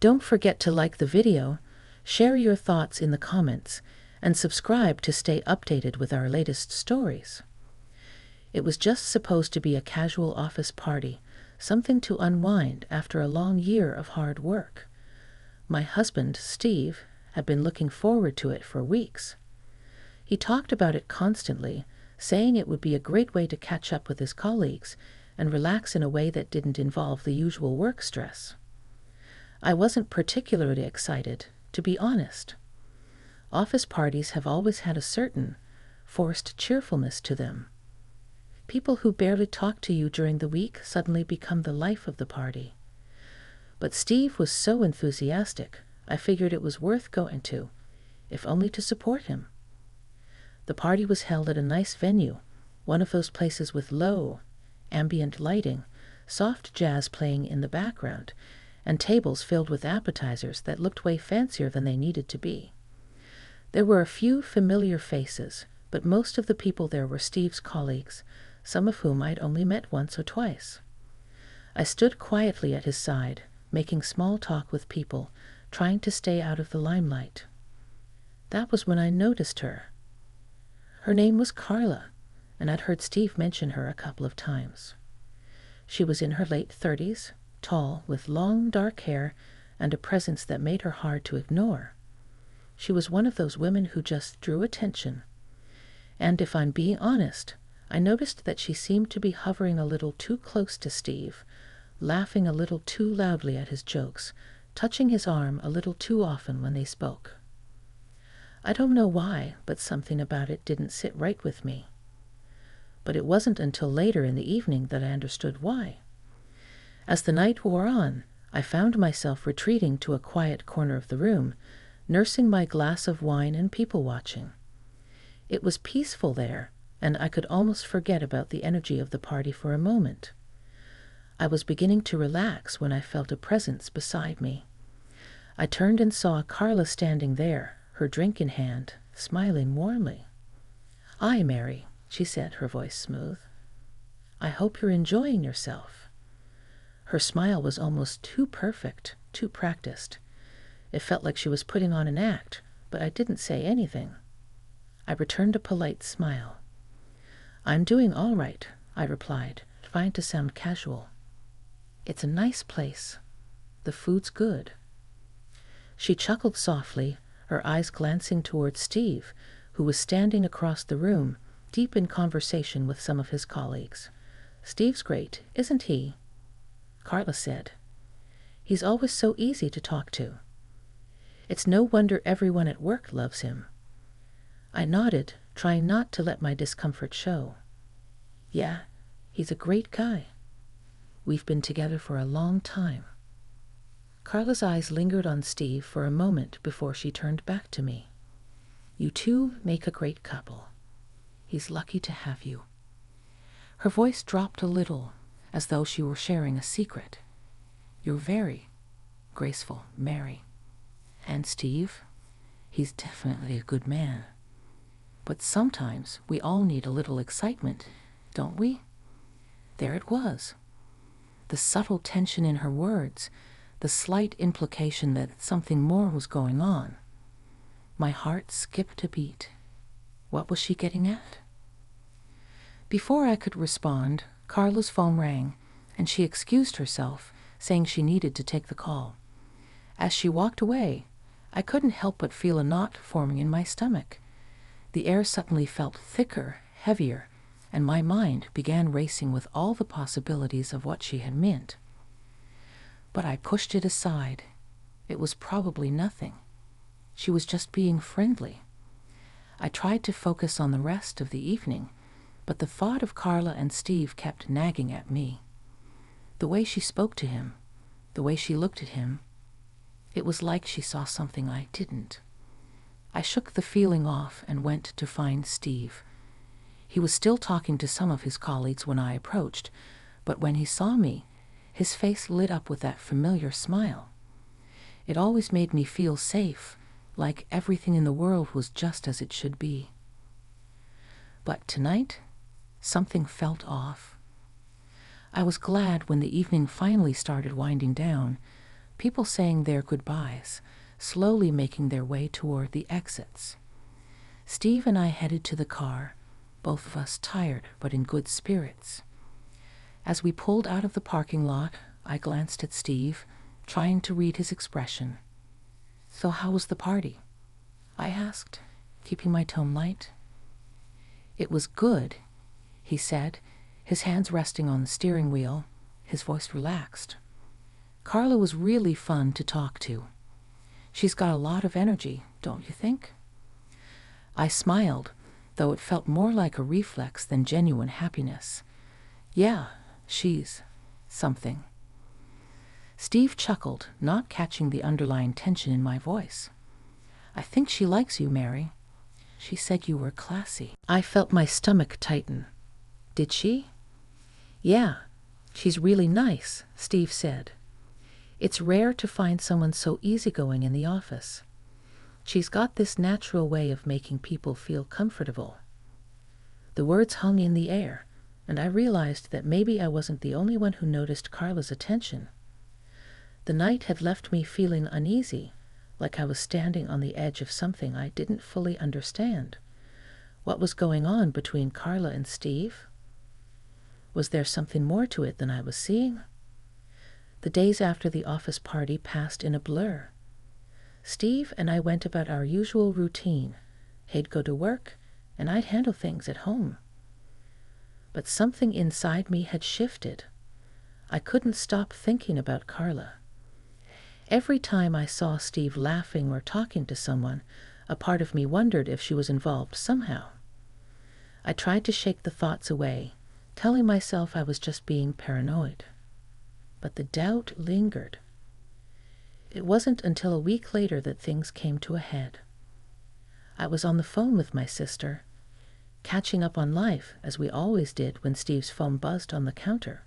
Don't forget to like the video, share your thoughts in the comments, and subscribe to stay updated with our latest stories. It was just supposed to be a casual office party, something to unwind after a long year of hard work. My husband, Steve, had been looking forward to it for weeks. He talked about it constantly, saying it would be a great way to catch up with his colleagues and relax in a way that didn't involve the usual work stress. I wasn't particularly excited, to be honest. Office parties have always had a certain, forced cheerfulness to them. People who barely talk to you during the week suddenly become the life of the party. But Steve was so enthusiastic, I figured it was worth going to, if only to support him. The party was held at a nice venue, one of those places with low, ambient lighting, soft jazz playing in the background, and tables filled with appetizers that looked way fancier than they needed to be. There were a few familiar faces, but most of the people there were Steve's colleagues, some of whom I'd only met once or twice. I stood quietly at his side, making small talk with people, trying to stay out of the limelight. That was when I noticed her. Her name was Carla, and I'd heard Steve mention her a couple of times. She was in her late 30s, tall, with long dark hair and a presence that made her hard to ignore. She was one of those women who just drew attention. And if I'm being honest, I noticed that she seemed to be hovering a little too close to Steve, laughing a little too loudly at his jokes, touching his arm a little too often when they spoke. I don't know why, but something about it didn't sit right with me. But it wasn't until later in the evening that I understood why. As the night wore on, I found myself retreating to a quiet corner of the room, nursing my glass of wine and people-watching. It was peaceful there, and I could almost forget about the energy of the party for a moment. I was beginning to relax when I felt a presence beside me. I turned and saw Carla standing there, her drink in hand, smiling warmly. "Aye, Mary," she said, her voice smooth. "I hope you're enjoying yourself." Her smile was almost too perfect, too practiced. It felt like she was putting on an act, but I didn't say anything. I returned a polite smile. "I'm doing all right," I replied, trying to sound casual. "It's a nice place. The food's good." She chuckled softly, her eyes glancing towards Steve, who was standing across the room, deep in conversation with some of his colleagues. "Steve's great, isn't he?" Carla said. "He's always so easy to talk to. It's no wonder everyone at work loves him." I nodded, trying not to let my discomfort show. "Yeah, he's a great guy. We've been together for a long time." Carla's eyes lingered on Steve for a moment before she turned back to me. "You two make a great couple. He's lucky to have you." Her voice dropped a little, as though she were sharing a secret. "You're very graceful, Mary. And Steve, he's definitely a good man. But sometimes we all need a little excitement, don't we?" There it was. The subtle tension in her words, the slight implication that something more was going on. My heart skipped a beat. What was she getting at? Before I could respond, Carla's phone rang, and she excused herself, saying she needed to take the call. As she walked away, I couldn't help but feel a knot forming in my stomach. The air suddenly felt thicker, heavier, and my mind began racing with all the possibilities of what she had meant. But I pushed it aside. It was probably nothing. She was just being friendly. I tried to focus on the rest of the evening, but the thought of Carla and Steve kept nagging at me. The way she spoke to him, the way she looked at him, it was like she saw something I didn't. I shook the feeling off and went to find Steve. He was still talking to some of his colleagues when I approached, but when he saw me, his face lit up with that familiar smile. It always made me feel safe, like everything in the world was just as it should be. But tonight, something felt off. I was glad when the evening finally started winding down, people saying their goodbyes, slowly making their way toward the exits. Steve and I headed to the car, both of us tired but in good spirits. As we pulled out of the parking lot, I glanced at Steve, trying to read his expression. "So how was the party?" I asked, keeping my tone light. "It was good," he said, his hands resting on the steering wheel, his voice relaxed. "Carla was really fun to talk to. She's got a lot of energy, don't you think?" I smiled, though it felt more like a reflex than genuine happiness. "Yeah, she's something." Steve chuckled, not catching the underlying tension in my voice. "I think she likes you, Mary. She said you were classy." I felt my stomach tighten. "Did she?" "Yeah, she's really nice," Steve said. "It's rare to find someone so easygoing in the office. She's got this natural way of making people feel comfortable." The words hung in the air, and I realized that maybe I wasn't the only one who noticed Carla's attention. The night had left me feeling uneasy, like I was standing on the edge of something I didn't fully understand. What was going on between Carla and Steve? Was there something more to it than I was seeing? The days after the office party passed in a blur. Steve and I went about our usual routine. He'd go to work, and I'd handle things at home. But something inside me had shifted. I couldn't stop thinking about Carla. Every time I saw Steve laughing or talking to someone, a part of me wondered if she was involved somehow. I tried to shake the thoughts away, telling myself I was just being paranoid. But the doubt lingered. It wasn't until a week later that things came to a head. I was on the phone with my sister, catching up on life, as we always did when Steve's phone buzzed on the counter.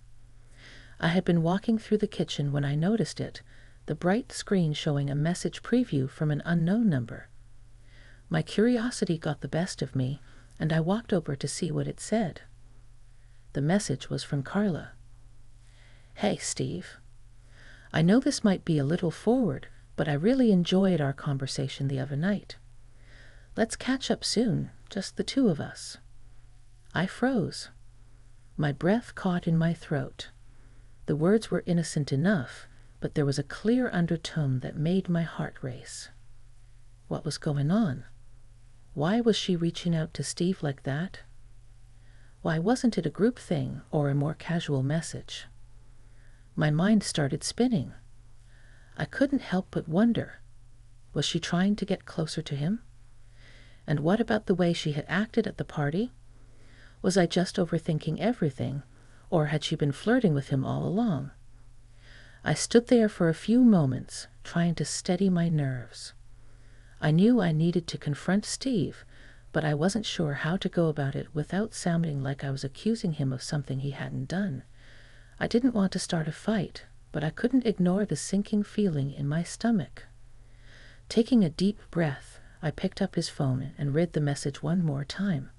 I had been walking through the kitchen when I noticed it, the bright screen showing a message preview from an unknown number. My curiosity got the best of me, and I walked over to see what it said. The message was from Carla. "Hey, Steve. I know this might be a little forward, but I really enjoyed our conversation the other night. Let's catch up soon, just the two of us." I froze. My breath caught in my throat. The words were innocent enough, but there was a clear undertone that made my heart race. What was going on? Why was she reaching out to Steve like that? Why wasn't it a group thing or a more casual message? My mind started spinning. I couldn't help but wonder, was she trying to get closer to him? And what about the way she had acted at the party? Was I just overthinking everything, or had she been flirting with him all along? I stood there for a few moments, trying to steady my nerves. I knew I needed to confront Steve, but I wasn't sure how to go about it without sounding like I was accusing him of something he hadn't done. I didn't want to start a fight, but I couldn't ignore the sinking feeling in my stomach. Taking a deep breath, I picked up his phone and read the message one more time.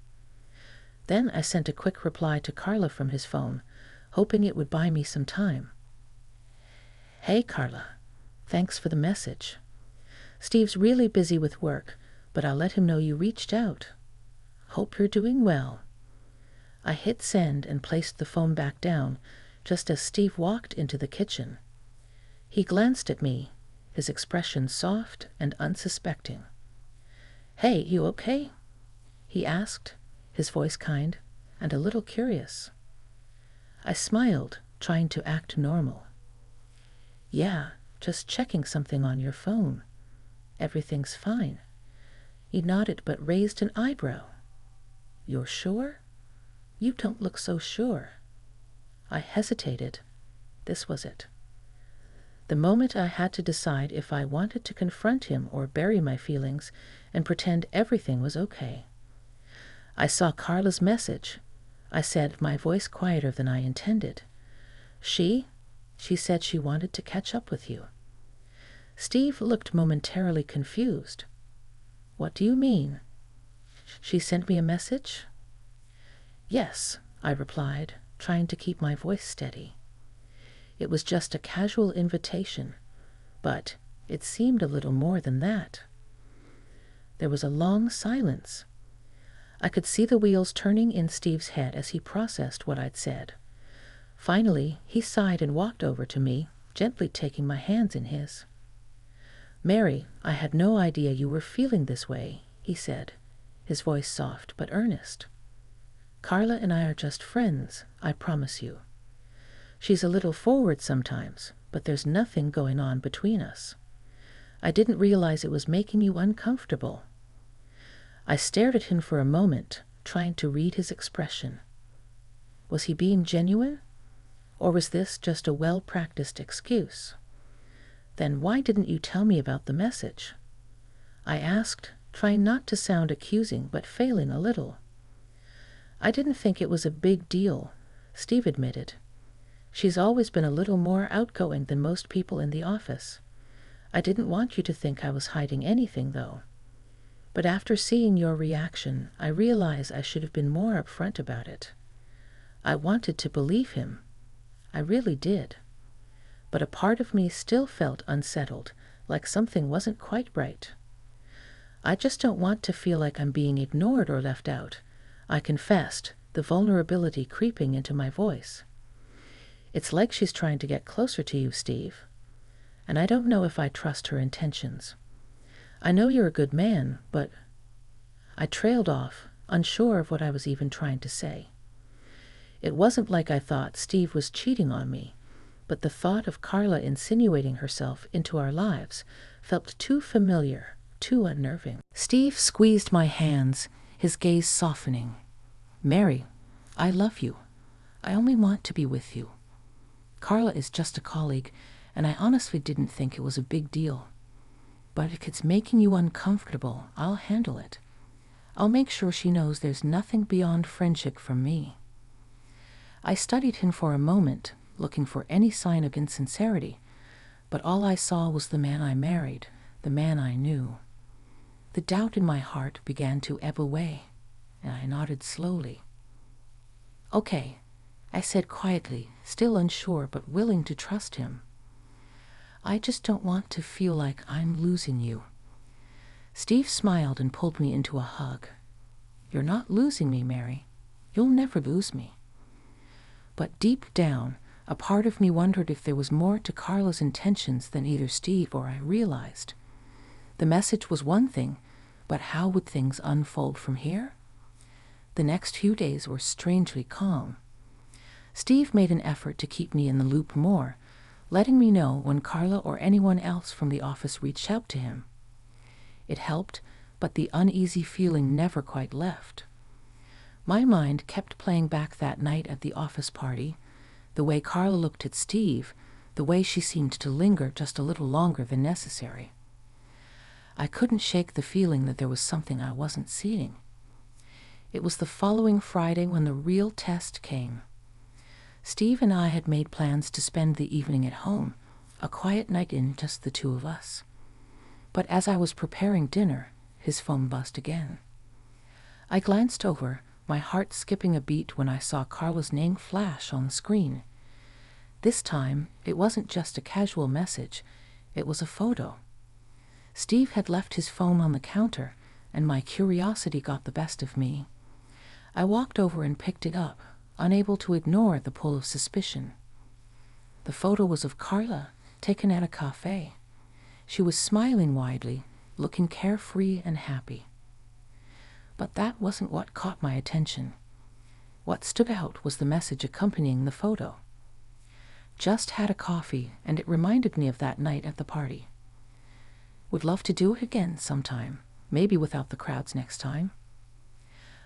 Then I sent a quick reply to Carla from his phone, hoping it would buy me some time. "Hey, Carla. Thanks for the message. Steve's really busy with work, but I'll let him know you reached out. Hope you're doing well." I hit send and placed the phone back down, just as Steve walked into the kitchen. He glanced at me, his expression soft and unsuspecting. "Hey, you okay?" he asked, his voice kind and a little curious. I smiled, trying to act normal. "Yeah, just checking something on your phone. Everything's fine." He nodded but raised an eyebrow. "You're sure? You don't look so sure." I hesitated. This was it. The moment I had to decide if I wanted to confront him or bury my feelings and pretend everything was okay. I saw Carla's message. I said, my voice quieter than I intended. She said she wanted to catch up with you." Steve looked momentarily confused. "What do you mean? She sent me a message?" "Yes," I replied, trying to keep my voice steady. "It was just a casual invitation. but it seemed a little more than that. There was a long silence. I could see the wheels turning in Steve's head as he processed what I'd said. Finally, he sighed and walked over to me, gently taking my hands in his. "Mary, I had no idea you were feeling this way," he said, his voice soft but earnest. "Carla and I are just friends, I promise you. She's a little forward sometimes, but there's nothing going on between us. I didn't realize it was making you uncomfortable." I stared at him for a moment, trying to read his expression. Was he being genuine? Or was this just a well-practiced excuse? "Then why didn't you tell me about the message?" I asked, trying not to sound accusing, but failing a little. "I didn't think it was a big deal," Steve admitted. "She's always been a little more outgoing than most people in the office. I didn't want you to think I was hiding anything, though. But after seeing your reaction, I realize I should have been more upfront about it. I wanted to believe him. I really did. But a part of me still felt unsettled, like something wasn't quite right. I just don't want to feel like I'm being ignored or left out," I confessed, the vulnerability creeping into my voice. "It's like she's trying to get closer to you, Steve. And I don't know if I trust her intentions. I know you're a good man, but—" I trailed off, unsure of what I was even trying to say. It wasn't like I thought Steve was cheating on me, but the thought of Carla insinuating herself into our lives felt too familiar, too unnerving. Steve squeezed my hands, his gaze softening. "Mary, I love you. I only want to be with you. Carla is just a colleague, and I honestly didn't think it was a big deal. But if it's making you uncomfortable, I'll handle it. I'll make sure she knows there's nothing beyond friendship from me." I studied him for a moment, looking for any sign of insincerity, but all I saw was the man I married, the man I knew. The doubt in my heart began to ebb away, and I nodded slowly. "Okay," I said quietly, still unsure but willing to trust him. "I just don't want to feel like I'm losing you." Steve smiled and pulled me into a hug. "You're not losing me, Mary. You'll never lose me." But deep down, a part of me wondered if there was more to Carla's intentions than either Steve or I realized. The message was one thing, but how would things unfold from here? The next few days were strangely calm. Steve made an effort to keep me in the loop more, letting me know when Carla or anyone else from the office reached out to him. It helped, but the uneasy feeling never quite left. My mind kept playing back that night at the office party, the way Carla looked at Steve, the way she seemed to linger just a little longer than necessary. I couldn't shake the feeling that there was something I wasn't seeing. It was the following Friday when the real test came. Steve and I had made plans to spend the evening at home, a quiet night in, just the two of us. But as I was preparing dinner, his phone buzzed again. I glanced over, my heart skipping a beat when I saw Carla's name flash on the screen. This time, it wasn't just a casual message, it was a photo. Steve had left his phone on the counter, and my curiosity got the best of me. I walked over and picked it up, unable to ignore the pull of suspicion. The photo was of Carla, taken at a cafe. She was smiling widely, looking carefree and happy. But that wasn't what caught my attention. What stood out was the message accompanying the photo. "Just had a coffee, and it reminded me of that night at the party. Would love to do it again sometime, maybe without the crowds next time."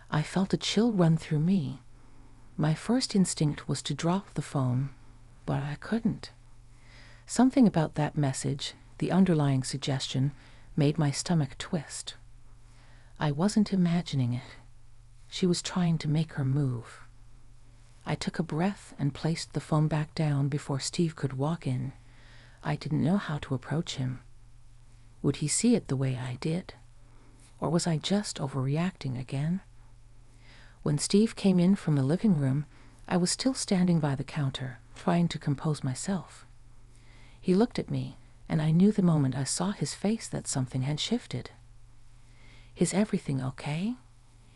I felt a chill run through me. My first instinct was to drop the phone, but I couldn't. Something about that message, the underlying suggestion, made my stomach twist. I wasn't imagining it. She was trying to make her move. I took a breath and placed the phone back down before Steve could walk in. I didn't know how to approach him. Would he see it the way I did? Or was I just overreacting again? When Steve came in from the living room, I was still standing by the counter, trying to compose myself. He looked at me, and I knew the moment I saw his face that something had shifted. "Is everything okay?"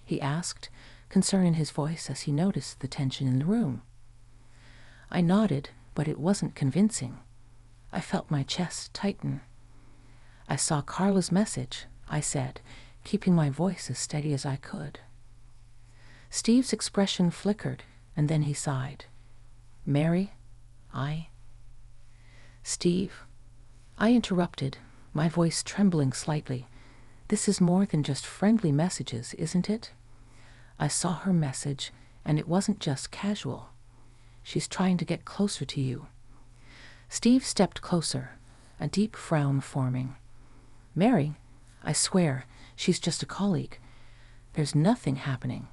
he asked, concern in his voice as he noticed the tension in the room. I nodded, but it wasn't convincing. I felt my chest tighten. "I saw Carla's message," I said, keeping my voice as steady as I could. Steve's expression flickered, and then he sighed. "Mary, Steve," I interrupted, my voice trembling slightly. "This is more than just friendly messages, isn't it? I saw her message, and it wasn't just casual. She's trying to get closer to you." Steve stepped closer, a deep frown forming. "Mary, I swear, she's just a colleague. There's nothing happening.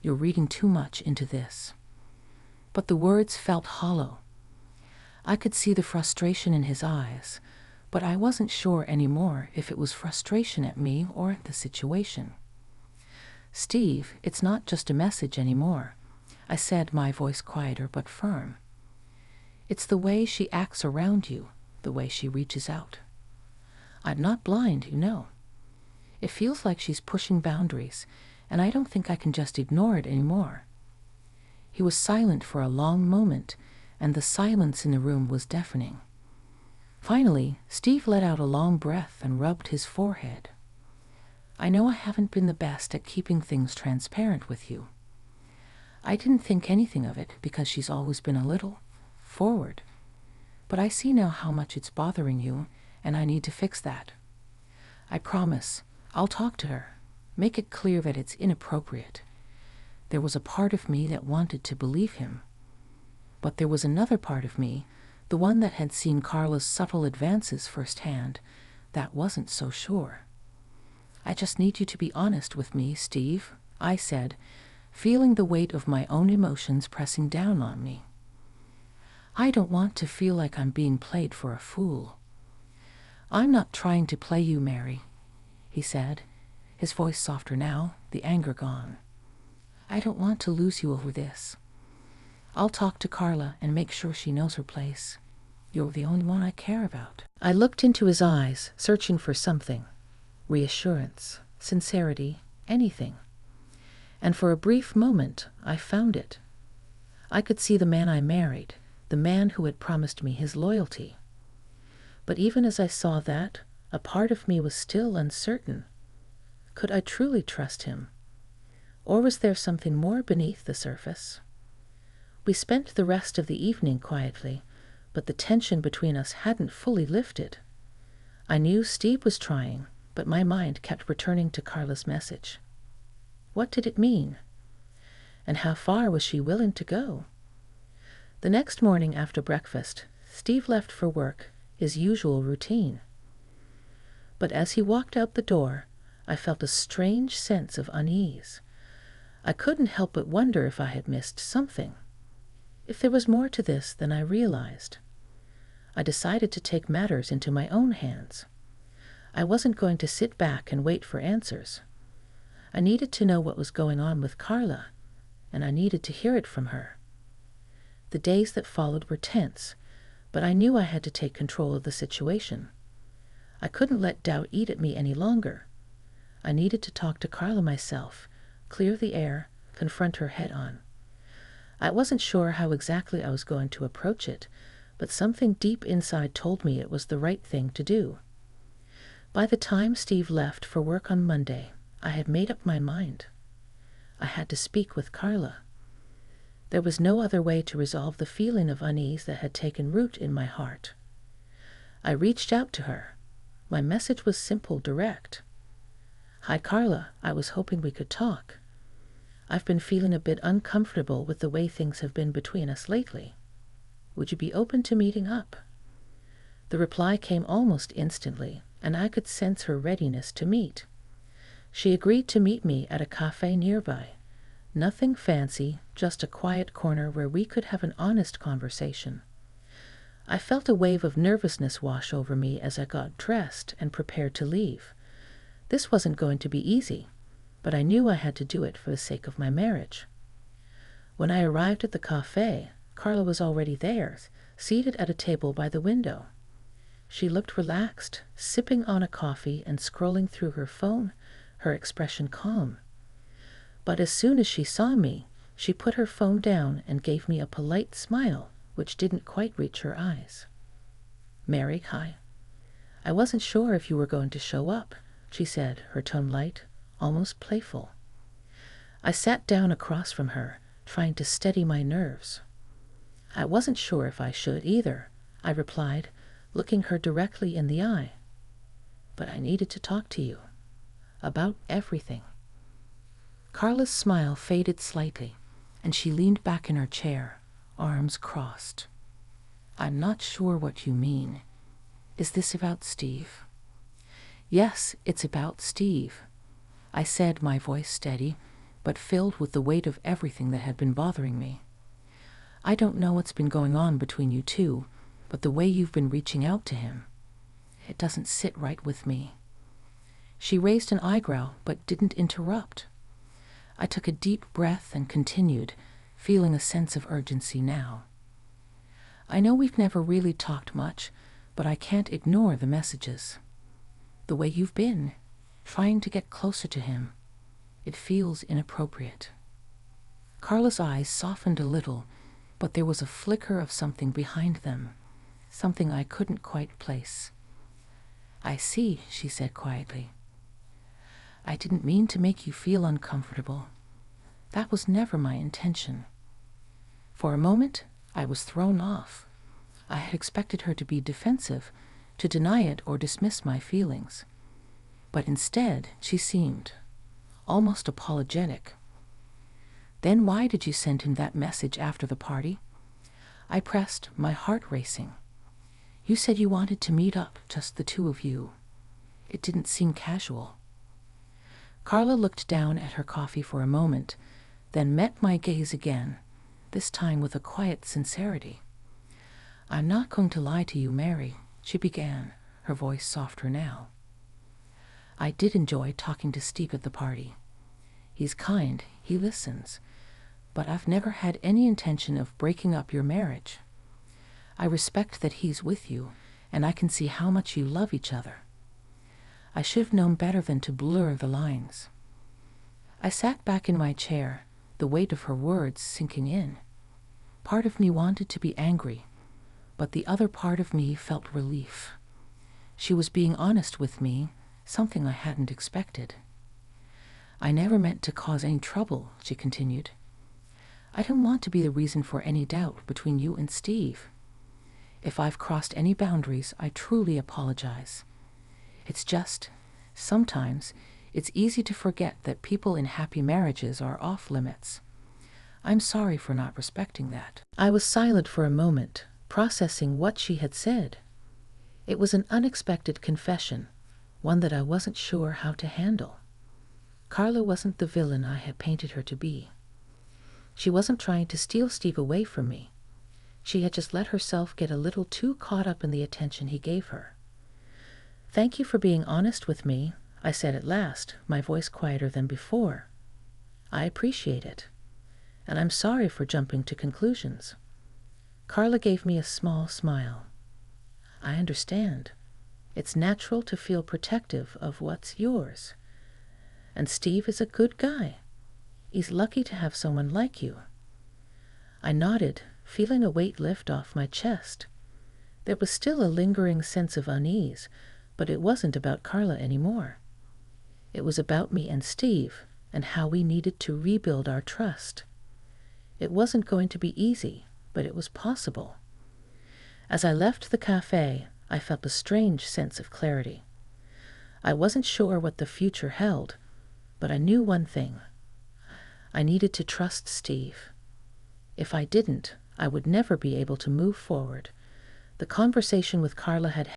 You're reading too much into this." But the words felt hollow. I could see the frustration in his eyes, but I wasn't sure anymore if it was frustration at me or at the situation. "Steve, it's not just a message anymore," I said, my voice quieter but firm. "It's the way she acts around you, the way she reaches out. I'm not blind, you know. It feels like she's pushing boundaries, and I don't think I can just ignore it anymore." He was silent for a long moment, and the silence in the room was deafening. Finally, Steve let out a long breath and rubbed his forehead. "I know I haven't been the best at keeping things transparent with you. I didn't think anything of it because she's always been a little forward. But I see now how much it's bothering you, and I need to fix that. I promise, I'll talk to her, make it clear that it's inappropriate." There was a part of me that wanted to believe him. But there was another part of me, the one that had seen Carla's subtle advances firsthand, that wasn't so sure. "I just need you to be honest with me, Steve," I said, feeling the weight of my own emotions pressing down on me. "I don't want to feel like I'm being played for a fool." "I'm not trying to play you, Mary," he said, his voice softer now, the anger gone. "I don't want to lose you over this. I'll talk to Carla and make sure she knows her place. You're the only one I care about." I looked into his eyes, searching for something. Reassurance, sincerity, anything. And for a brief moment, I found it. I could see the man I married, the man who had promised me his loyalty. But even as I saw that, a part of me was still uncertain. Could I truly trust him? Or was there something more beneath the surface? We spent the rest of the evening quietly, but the tension between us hadn't fully lifted. I knew Steve was trying, but my mind kept returning to Carla's message. What did it mean? And how far was she willing to go? The next morning after breakfast, Steve left for work, his usual routine. But as he walked out the door, I felt a strange sense of unease. I couldn't help but wonder if I had missed something, if there was more to this than I realized. I decided to take matters into my own hands. I wasn't going to sit back and wait for answers. I needed to know what was going on with Carla, and I needed to hear it from her. The days that followed were tense, but I knew I had to take control of the situation. I couldn't let doubt eat at me any longer. I needed to talk to Carla myself, clear the air, confront her head-on. I wasn't sure how exactly I was going to approach it, but something deep inside told me it was the right thing to do. By the time Steve left for work on Monday, I had made up my mind. I had to speak with Carla. There was no other way to resolve the feeling of unease that had taken root in my heart. I reached out to her. My message was simple, direct. "Hi, Carla, I was hoping we could talk. I've been feeling a bit uncomfortable with the way things have been between us lately. Would you be open to meeting up?" The reply came almost instantly, and I could sense her readiness to meet. She agreed to meet me at a cafe nearby. Nothing fancy, just a quiet corner where we could have an honest conversation. I felt a wave of nervousness wash over me as I got dressed and prepared to leave. This wasn't going to be easy, but I knew I had to do it for the sake of my marriage. When I arrived at the cafe, Carla was already there, seated at a table by the window. She looked relaxed, sipping on a coffee and scrolling through her phone, her expression calm. But as soon as she saw me, she put her phone down and gave me a polite smile, which didn't quite reach her eyes. "Mary, hi. I wasn't sure if you were going to show up," she said, her tone light, almost playful. I sat down across from her, trying to steady my nerves. "I wasn't sure if I should either," I replied, looking her directly in the eye. "But I needed to talk to you. About everything." Carla's smile faded slightly, and she leaned back in her chair, arms crossed. "I'm not sure what you mean. Is this about Steve?" "Yes, it's about Steve," I said, my voice steady, but filled with the weight of everything that had been bothering me. "I don't know what's been going on between you two, but the way you've been reaching out to him, it doesn't sit right with me." She raised an eyebrow, but didn't interrupt. I took a deep breath and continued, feeling a sense of urgency now. "I know we've never really talked much, but I can't ignore the messages. The way you've been, trying to get closer to him, it feels inappropriate." Carla's eyes softened a little, but there was a flicker of something behind them, something I couldn't quite place. "I see," she said quietly. "I didn't mean to make you feel uncomfortable. That was never my intention." For a moment, I was thrown off. I had expected her to be defensive, to deny it or dismiss my feelings. But instead, she seemed almost apologetic. "Then why did you send him that message after the party?" I pressed, my heart racing. "You said you wanted to meet up, just the two of you. It didn't seem casual." Carla looked down at her coffee for a moment, then met my gaze again, this time with a quiet sincerity. "I'm not going to lie to you, Mary," she began, her voice softer now. "I did enjoy talking to Steve at the party. He's kind, he listens, but I've never had any intention of breaking up your marriage. I respect that he's with you, and I can see how much you love each other. I should have known better than to blur the lines." I sat back in my chair, the weight of her words sinking in. Part of me wanted to be angry, but the other part of me felt relief. She was being honest with me, something I hadn't expected. "I never meant to cause any trouble," she continued. "I don't want to be the reason for any doubt between you and Steve. If I've crossed any boundaries, I truly apologize. It's just, sometimes, it's easy to forget that people in happy marriages are off limits. I'm sorry for not respecting that." I was silent for a moment, processing what she had said. It was an unexpected confession, one that I wasn't sure how to handle. Carla wasn't the villain I had painted her to be. She wasn't trying to steal Steve away from me. She had just let herself get a little too caught up in the attention he gave her. "Thank you for being honest with me," I said at last, my voice quieter than before. "I appreciate it, and I'm sorry for jumping to conclusions." Carla gave me a small smile. "I understand. It's natural to feel protective of what's yours. And Steve is a good guy. He's lucky to have someone like you." I nodded, feeling a weight lift off my chest. There was still a lingering sense of unease, but it wasn't about Carla anymore. It was about me and Steve, and how we needed to rebuild our trust. It wasn't going to be easy, but it was possible. As I left the cafe, I felt a strange sense of clarity. I wasn't sure what the future held, but I knew one thing. I needed to trust Steve. If I didn't, I would never be able to move forward. The conversation with Carla had